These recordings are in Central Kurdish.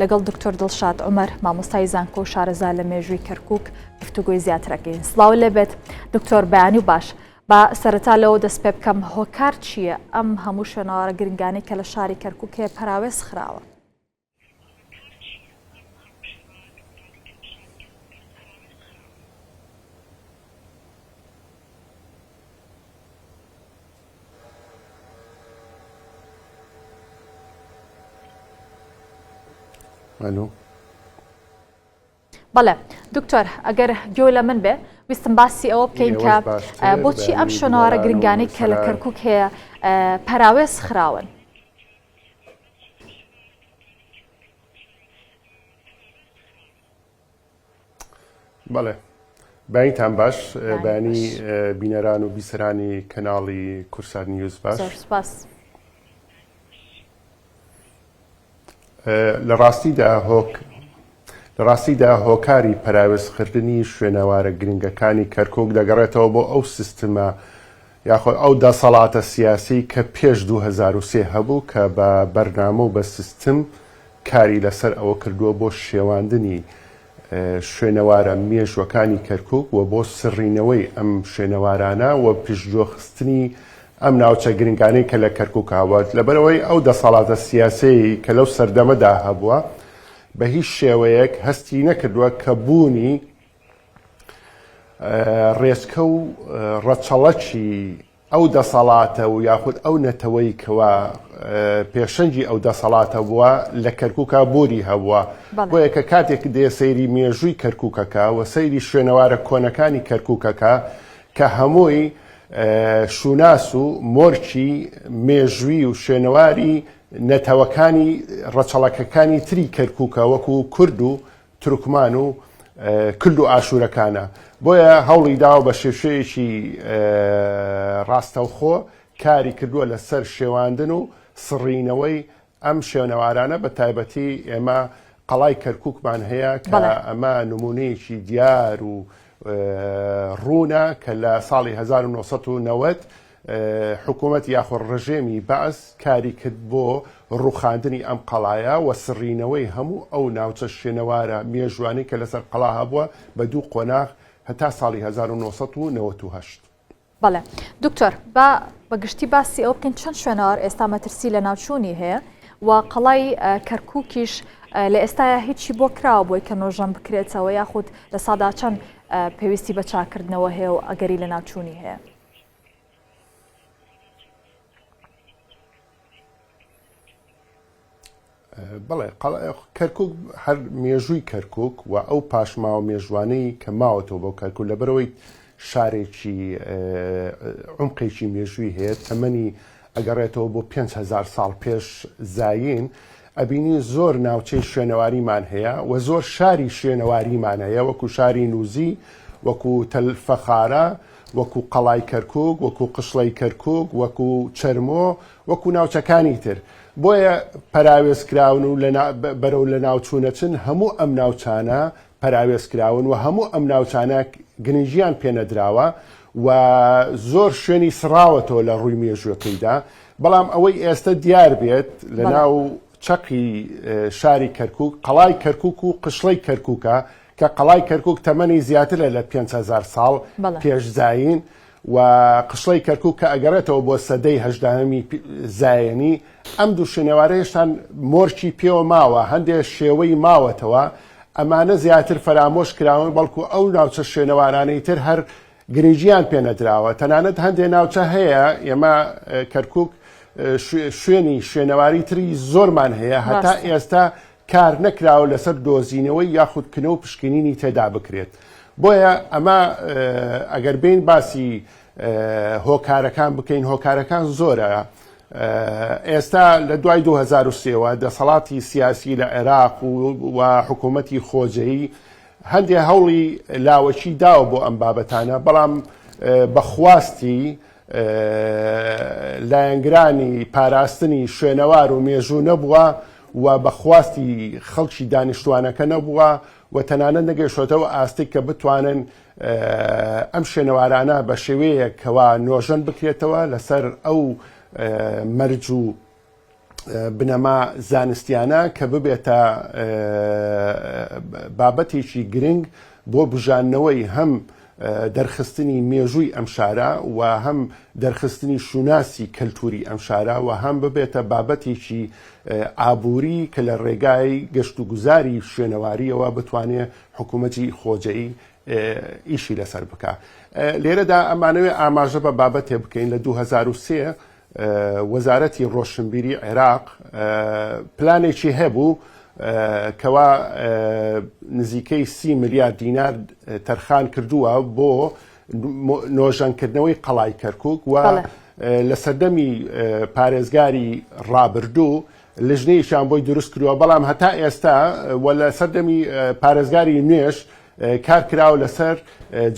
لەگەڵ دکتۆر دڵشاد عومەر مامۆستای زانکۆ و شارەزا لە مێژووی کەرکووک گفتوگۆی زیاترەکەین. سڵاو لێبێت دکتۆر، بەیانی و باش. با سەرەتا لەوە دەست پێ بکەم، هۆکار چییە ئەم هەموو شوێنەوارە گرنگانەی کە لە شاری کەرکووک هەیە پەراوێز خراوە؟ بەڵێ دکتۆر، ئەگەر گوێ لە من بێ ویستم باسی ئەوە بکەین کە بۆچی ئەم شوێنەوارە گرنگانەی کە لە کەرکووک هەیە پەراوێز خراون؟ بەڵێ، بەینتان باش، بەیانی بینەران و بیسەرانی کەناڵی کورسات نیوز باش. سپاس. لە ڕاستیدا هۆکاری پەراوێزکردنی شوێنەوارە گرنگەکانی کەرکووک دەگەڕێتەوە بۆ ئەو سیستمە یاخۆ ئەو دەسەڵاتە سیاسی کە پێش 2003 هەبوو کە بە بەرنامە و بە سیستم کاری لەسەر ئەوە کردووە بۆ شێواندنی شوێنەوارە مێژوەکانی کەرکووک و بۆ سڕینەوەی ئەم شوێنەوارانە و پیشجۆخستنی ئەم ناوچە گرنگانەی کە لە کەرکووک هاوات لەبەرەوەی ئەو دەسەڵاتە سیاسی کە لەو سەردەمەدا هەبووە بە هیچ شێوەیەک هەستی نەکردووە کە بوونی ڕێچکە و ڕەچەڵەکی ئەو دەسەڵاتە و یاخود ئەو نەتەوەی کەوا پێشەنجی ئەو دەسەڵاتە بووە لە کەرکووکە بۆری هەبووە. بۆیە کە کاتێک دێ سەیری مێژووی کەرکووکەکە و سەیری شوێنەوارە کۆنەکانی کەرکووکەکە کە هەمووی شوناس و مۆرچی مێژووی و شوێنەواری نەتەوەکانی ڕەچەڵەکەکانی تری کەرکووکە وەکو کورد و تورکمان و کورد و ئاشوورەکانە. بۆیە هەوڵی داوە بە شێوەیەکی ڕاستەوخۆ کاری کردووە لەسەر شێواندن و سڕینەوەی ئەم شوێنەوارانە، بە تایبەتی ئێمە قەڵای کەرکووکمان هەیە کە ئەمە نمونەیەکی دیار و ڕوونە کە لە ساڵی 1990 حکوومەت یاخۆ ڕژێمی بەعس کاری کرد بۆ ڕووخاندنی ئەم قەڵایە و سڕینەوەی هەموو ئەو ناوچە شوێنەوارە مێژوانەی کە لەسەر قەڵا هەبووە بە دوو قۆناغ هەتا ساڵی 1998. بەڵێ دکتۆر، بە گشتی باسی ئەو بکەین چەند شوێنەوار ئێستا مەترسی لە ناوچوونی هەیە و قەڵای کەرکووکیش لە ئێستاە هیچی بۆ کراوە بۆی کە نۆژەم بکرێتەوە یاخود لە سادا چەند پێویستی بە چاکردنەوە هەیە و ئەگەری لە ناوچوونی هەیە؟ بەڵێ کەرکووک هەر مێژووی کەرکووک و ئەو پاشماوە مێژوانەی کە ماوەتەوە بۆ کەرکووک لەبەرەوەی شارێکی عمقێکی مێژووی هەیە تەمەنی ئەگەڕێتەوە بۆ 5,000 ساڵ پێش زاین، ئەبینی زۆر ناوچەی شوێنەواریمان هەیە و زۆر شاری شوێنەواریمان هەیە وەکو شاری نووزی، وەکو تەلفەخارە، وەکو قەڵای کەرکووک، وەکو قشڵەی کەرکووک، وەکو چەرمۆ، وەکو ناوچەکانی تر. بۆیە پەراوێزکراون و بەرەو لە ناوچوونەچن هەموو ئەم ناوچانە پەراوێزکراون و هەموو ئەم ناوچانە گرنگیان پێنەدراوە و زۆر شوێنی سڕاوەتەوە لە ڕووی مێژوەکەیدا. بەڵام ئەوەی ئێستا دیار بێت لە ناو چەقی شاری کەرکووک قەڵای کەرکووک و قشڵەی کەرکووکە کە قەڵای کەرکووک تەمەنی زیاترە لە 5,000 ساڵ پێش زاین و قشڵەی کەرکووک کە ئەگەڕێتەوە بۆ سەدەی هەژدەهەمی زایێنی. ئەم دوو شوێنەوارەیەشتان مۆرچی پێوە ماوە، هەندێک شێوەی ماوەتەوە، ئەمانە زیاتر فەرامۆش کراون، بەڵکو ئەو ناوچە شوێنەوارانەی تر هەر گرنگیان پێنەدراوە. تەنانەت هەندێک ناوچە هەیە ئێمە کەرکووک شوێنی شوێنەواری تری زۆرمان هەیە هەتا ئێستا کار نەکراوە لەسەر دۆزینەوەی یاخودکردنەوە و پشکنینی تێدا بکرێت. بۆیە ئەمە ئەگەر بین باسی هۆکارەکان بکەین، هۆکارەکان زۆرە. ئێستا لە دوای 2003ەوە دەسەڵاتی سیاسی لە عێراق و حکوومەتی خۆجەیی هەندێک هەوڵی لاوەچی داوە بۆ ئەم بابەتانە، بەڵام بەخواستی لایەنگرانی پاراستنی شوێنەوار و مێژوو نەبووە و بەخواستی خەڵکی دانیشتوانەکە نەبووە و تەنانەت نەگەیشتەوە ئاستێک کە بتوانن ئەم شوێنەوارانە بە شێوەیەکەوە نۆژەن بکرێتەوە لەسەر ئەو مەرج و بنەما زانستیانە کە ببێتە بابەتێکی گرنگ بۆ بژانەوەی هەم دەرخستنی مێژووی ئەم شارە و هەم دەرخستنی شوناسی کەلتوری ئەم شارە و هەم ببێتە بابەتێکی ئابووری کە لە ڕێگای گەشت و گوزاری شوێنەواریەوە بتوانێت حکوومەتی خۆجەیی ئیشی لەسەر بکە. لێرەدا ئەمانەوێت ئاماژە بە بابەتێ بکەین لە 2003 وەزارەتی ڕۆشنبیری عێراق پلانێکی هەبوو کەوا نزیکەی 30 ملیار دینار تەرخان کردووە بۆ نۆژەنکردنەوەی قەڵای کەرکووک و لە سەردەمی پارێزگاری ڕابردوو لژنەیەکیان بۆی دروست کردووە، بەڵام هەتا ئێستا و لە سەردەمی پارێزگاری نوێش کار کراوە لەسەر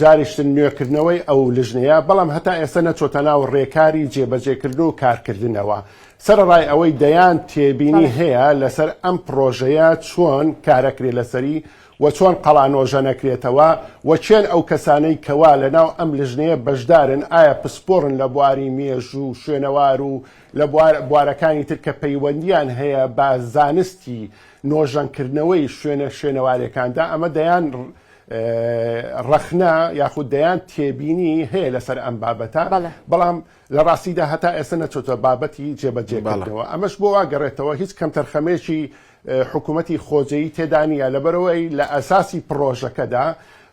جاریشتن نوێکردنەوەی ئەو لژنەیە، بەڵام هەتا ئێستا نەچۆتە ناو ڕێکاری جێبەجێکردن و کارکردنەوە. سەرڕای ئەوەی دەیان تێبینی هەیە لەسەر ئەم پرۆژەیە چۆن کارەکرێ لەسەری و چۆن قەڵانۆژە نەکرێتەوە و چێن ئەو کەسانەی کەوا لەناو ئەم لژنەیە بەشدارن ئایا پسپۆڕن لە بواری مێژ و شوێنەوار و لە بوارەکانی تر کە پەیوەندیان هەیە بە زانستی نۆژەنکردنەوەی شوێنەوارەکاندا. ئەمە دەیان ڕەخنا یاخود دەیان تێبینی هەیە لەسەر ئەم بابەتە، بەڵام لە ڕاستیدا هەتا ئێستا نەچۆتە بابەتی جێبەجێکردنەوە. ئەمەش بۆ واگەڕێتەوە هیچ کەم تەرخەمێکی حکوومەتی خۆجەیی تێدانە، لەبەرەوەی لە ئەساسی پرۆژەکەدا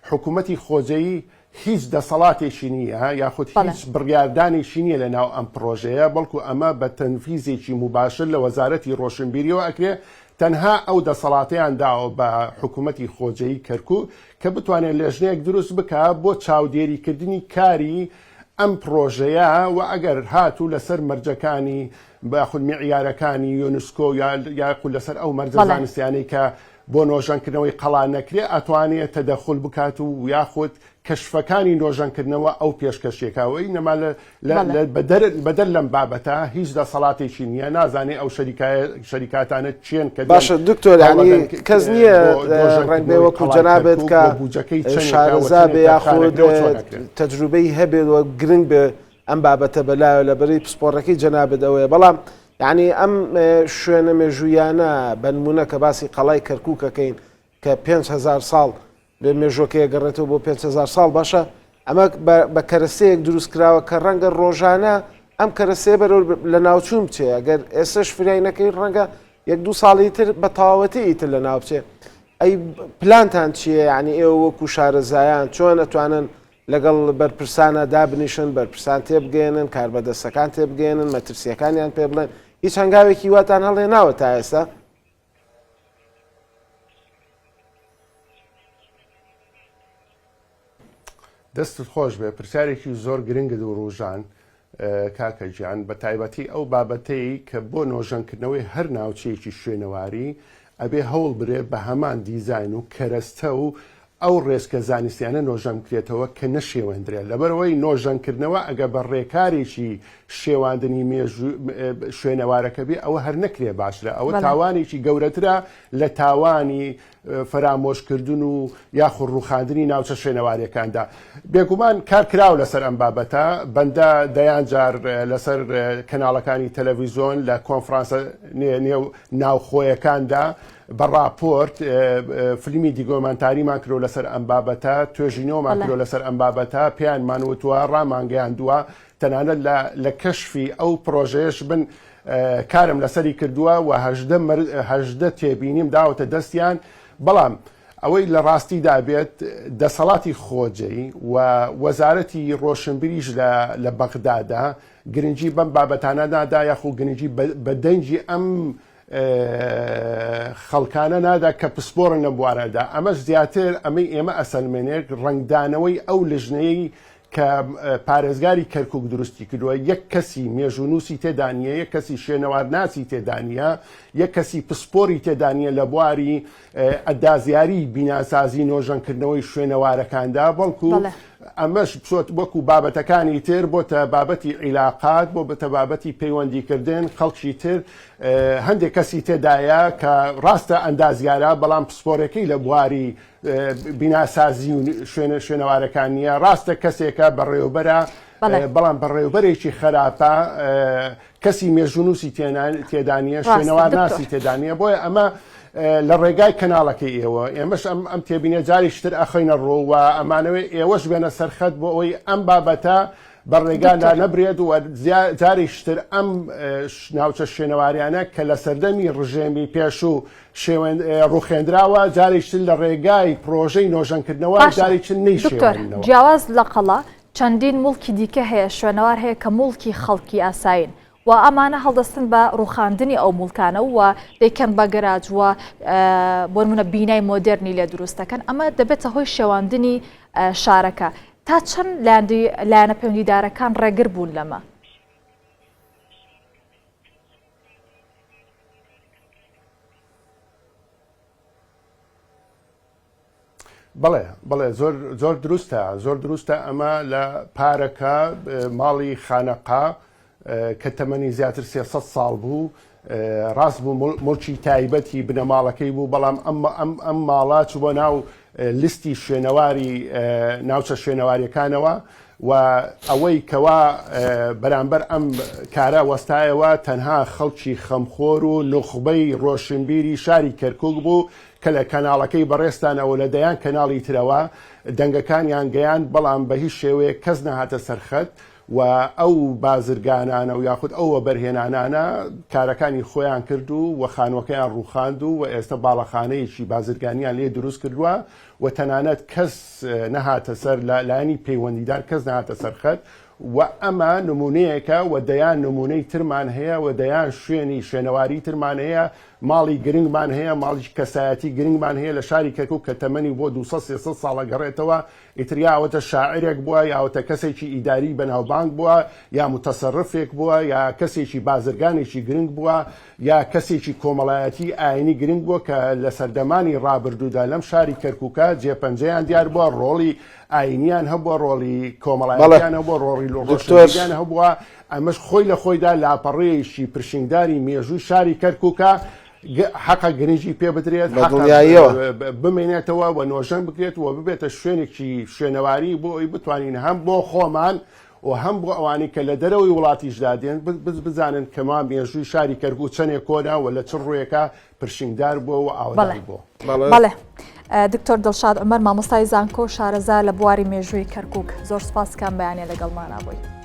حکوومەتی خۆجەیی هیچ دەسەڵاتێکی نییە یاخود هیچ بڕیاردانێکی نییە لە ناو ئەم پرۆژەیە، بەڵکو ئەمە بە تەنفیزێکی مباشر لە وەزارەتی ڕۆشنبیریەوە ئەکرێ. تەنها ئەو دەسەڵاتیان داوە بە حکوومەتی خۆجەیی کەرکووک کە بتوانێت لێژنەیەک دروست بکە بۆ چاودێریکردنی کاری ئەم پرۆژەیە و ئەگەر هاتوو لەسەر مەرجەکانی باخود میعیارەکانی یونسکۆ یاخود لەسەر ئەو مەرجە زانستیانەی کە بۆ نۆژەنکردنەوەی قەڵان نەکرێ ئەتوانێت تەدەخل بکات و یاخود کەشفەکانی نۆژەنکردنەوە ئەو پێشکەشێکاوەی نەما بەدەر لەم بابەتە هیچ دەسەڵاتێکی نییە، نازانێ ئەو شەریکاتانە چێن کە باشە دکتۆر ینی کەس نییە ڕنگ بێ وەکو جەنابێت کە شارەزا بێ یاخود تەجروبەی هەبێت و گرنگ بێ ئەم بابەتە بەلایە لەبەری پسپۆڕەکەی جەنابێت ئەوەیە. بەڵام یعنی ئەم شوێنە مێژوویانە بە نمونە کە باسی قەڵای کەرکووکەکەین کە 5,000 ساڵ بێ مێژۆکەیە گەڕێتەوە بۆ 5,000 ساڵ، باشە ئەمە بە کەرەسەیەک دروست کراوە کە ڕەنگە ڕۆژانە ئەم کەرەسەیە بەرەو لە ناوچوون بچێ، ئەگەر ئێستش فرینەکەی ڕەنگە 1-2 ساڵی تر بە تەواوەتی ئیتر لە ناو بچێ. ئەی پلانتان چییە؟ یعنی ئێوە وەکو شارەزایان چۆن ئەتوانن لەگەڵ بەرپرسانە دابنیشن، بەرپرسان تێبگەێنن، کاربەدەستەکان تێبگەێنن، مەترسیەکانیان پێ بڵێن؟ هیچ هەنگاوێکی واتان هەڵێ ناوە تا ئێستا؟ دەستت خۆش بێ، پرسیارێکی زۆر گرنگت و ڕوژان کاکە گیان، بە تایبەتی ئەو بابەتەی کە بۆ نۆژەنکردنەوەی هەر ناوچەیەکی شوێنەواری ئەبێ هەوڵ برێ بە هەمان دیزاین و کەرەستە و ئەو ڕێزکە زانستیانە نۆژەم بکرێتەوە کە نەشێوەندرێت. لەبەرەوەی نۆژەنکردنەوە ئەگە بە ڕێکارێکی شێواندنی شوێنەوارەکە بێ ئەوە هەر نەکرێ باشرە، ئەوە تاوانێکی گەورەترە لە تاوانی فرامۆشکردن و یاخود ڕووخاندنی ناوچە شوێنەوارەکاندا. بێگومان کار کراوە لەسەر ئەم بابەتە، بەندە دەیان جار لەسەر کەناڵەکانی تەلەڤیزۆن لە کۆنفرانسە نێو ناوخۆیەکاندا بە راپۆرت فیلمی دیگۆمانتاریمان کرۆ لەسەر ئەم بابەتە، توێژینەوەمان کرۆ لەسەر ئەم بابەتە، پێیانمان وتووە ڕامانگەیاندووە تەنانەت لە کەشفی ئەو پرۆژەیەش بن کارم لەسەری کردووە و 18 تێبینیم داوەتە دەستیان. بەڵام ئەوەی لە ڕاستیدا بێت دەسەڵاتی خۆجەی و وەزارەتی ڕۆشنبیریش لە بەغدادا گرنگی بەم بابەتانەدادا یاخود گرنگی بە دەنجی ئەم خەڵکانە نادا کە پسپۆڕن لە بوارەدا. ئەمەش زیاتر ئەمەی ئێمە ئەسەلمێنێت ڕنگدانەوەی ئەو لژنەیە کە پارێزگاری کەرکووک دروستی کردووە، یەک کەسی مێژونووسی تێدانە، یەک کەسی شوێنەوارناسی تێدانە، یەک کەسی پسپۆری تێدانە لە بواری ئەدازیاری بیناسازی نۆژەنکردنەوەی شوێنەوارەکاندا، بەڵکو ئەمەش بچۆت وەکو بابەتەکانی تر بۆتە بابەتی عیلاقات، بۆ بەتە بابەتی پەیوەندیکردن خەڵکی تر. هەندێک کەسی تێدایە کە ڕاستە ئەندازیارە، بەڵام پسپۆرەکەی لە بواری بیناسازی و شوێنەوارەکان نیە، ڕاستە کەسێکە بەڕێوەبەرە، بەڵام بەڕێوەبەرێکی خراپە کەسی مێژونوسی تێدانە شوێنەوار ناسی تێدانە بۆیە ئەمە لە ڕێگای کەناڵەکەی ئێوە ئێمەش ئەم تێبینە جاریشتر ئەخەینە ڕۆوە ئەمانەوەی ئێوەش بێنە سەرخەت بۆ ئەوەی ئەم بابەتە بە ڕێگادا نەبرێت و جاریشتر ئەم ناوچە شوێنەواریانە کە لە سەردەمی ڕژێمی پێش و ڕوخێنراوە جاریشتر لە ڕێگای پرۆژەی نۆژەنکردنەوە جارێکی نەیشێنەوە. جیاواز لە قەڵا چەندین مڵکی دیکە هەیە شوێنەوار هەیە کە مڵکی خەڵکی ئاساین و ئەمانە هەڵدەستن بە ڕوخاندنی ئەو مڵکانە و دەیکەن بە گەراج وە بۆ نمونە بینای مۆدرنی لێ دروستەکەن ئەمە دەبێتە هۆی شێواندنی شارەکە. تا چەند لایەنە پەیوەندیدارەکان ڕێگر بوون لەمە؟ بەڵێ زۆر دروستە ئەمە لە پارەکە ماڵی خانەقا کە تەمەنی زیاتر 300 ساڵ بوو ڕاست بوو مڵکی تایبەتی بنەماڵەکەی بوو بەڵام ئەم ماڵا چوو بۆ ناو لیستی شوێنەواری ناوچە شوێنەواریەکانەوە و ئەوەی کەوا بەرامبەر ئەم کارە وەستایەوە تەنها خەڵکی خەمخۆر و نخبەی ڕۆشنبیری شاری کەرکووک بوو کە لە کەناڵەکەی بەڕێستانەوە لە دەیان کەناڵی ترەوە دەنگەکانیان گەیان بەڵام بە هیچ شێوەیە کەس نەهاتە سەرخەت و ئەو بازرگانانە و یاخود ئەوە بەرهێنانانە کارەکانی خۆیان کرد و خانوەکەیان ڕووخاند و ئێستا باڵەخانەیەکی بازرگانیان لێ دروست کردووە و تەنانەت کەس نەهاتە سەر لایەنی پەیوەندیدار کەس نەهاتە سەرخەت و ئەمە نمونەیەکە و دەیان نمونەی ترمان هەیە و دەیان شوێنەواری ترمان هەیە ماڵی گرنگمان هەیە ماڵی کەسایەتی گرنگمان هەیە لە شاری کەرکووک کە تەمەنی بۆ 200 ساڵە گەڕێتەوە ئیتر یاوەتە شاعرێک بووە یاوەتە کەسێکی ئیداری بەناوبانگ بووە یا متەسەرفێک بووە یا کەسێکی بازرگانێکی گرنگ بووە یا کەسێکی کۆمەڵایەتی ئاینی گرنگ بووە کە لە سەردەمانی ڕابردوودا لەم شاری کەرکووکە جێپەنجەیان دیار بووە ڕۆڵی ئاینیان هەبووە ڕۆڵی کۆمەڵایەتیان هەبووە ڕۆڵی ڕۆژنامەیان هەبووە ئەمەش خۆی لە خۆیدا لاپەڕەیەکی پرشنگداری مێژووی شاری کەرکووکە حەقە گرنگی پێ بدرێت بمێنێتەوە و نۆژەن بکرێت و ببێتە شوێنێکی شوێنەواری بۆ ئەوی بتوانین هەم بۆ خۆمان و هەم بۆ ئەوانی کە لە دەرەوەی وڵاتیشدا دێن بزانن کەما مێژووی شاری کەرکووک چەندێک کۆنا و لە چ ڕوویەکە پرشنگدار بووە و ئاواداری بووە. بەڵێ دکتۆر دڵشاد عومەر مامۆستای زانکۆ شارەزا لە بواری مێژووی کەرکووک زۆر سوپاسکان بەیانێ لەگەڵمانە بووی.